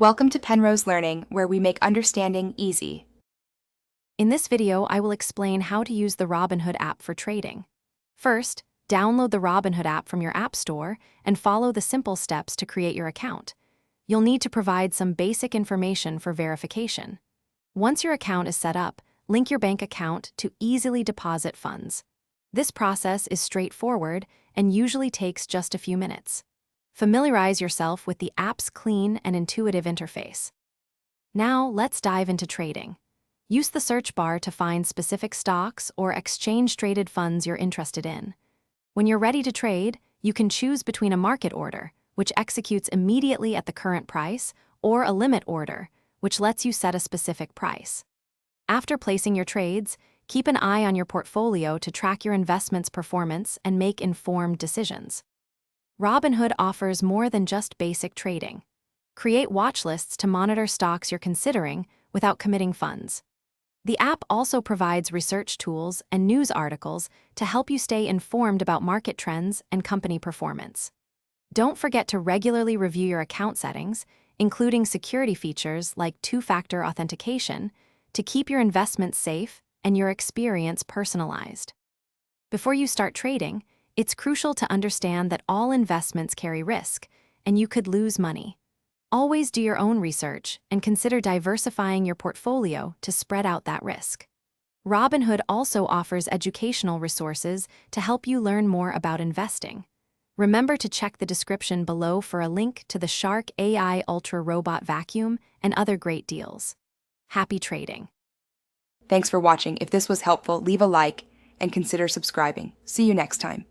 Welcome to Penrose Learning, where we make understanding easy. In this video, I will explain how to use the Robinhood app for trading. First, download the Robinhood app from your app store and follow the simple steps to create your account. You'll need to provide some basic information for verification. Once your account is set up, link your bank account to easily deposit funds. This process is straightforward and usually takes just a few minutes. Familiarize yourself with the app's clean and intuitive interface. Now, let's dive into trading. Use the search bar to find specific stocks or exchange-traded funds you're interested in. When you're ready to trade, you can choose between a market order, which executes immediately at the current price, or a limit order, which lets you set a specific price. After placing your trades, keep an eye on your portfolio to track your investment's performance and make informed decisions. Robinhood offers more than just basic trading. Create watch lists to monitor stocks you're considering without committing funds. The app also provides research tools and news articles to help you stay informed about market trends and company performance. Don't forget to regularly review your account settings, including security features like two-factor authentication, to keep your investments safe and your experience personalized. Before you start trading, it's crucial to understand that all investments carry risk, and you could lose money. Always do your own research and consider diversifying your portfolio to spread out that risk. Robinhood also offers educational resources to help you learn more about investing. Remember to check the description below for a link to the Shark AI Ultra Robot Vacuum and other great deals. Happy trading! Thanks for watching. If this was helpful, leave a like and consider subscribing. See you next time.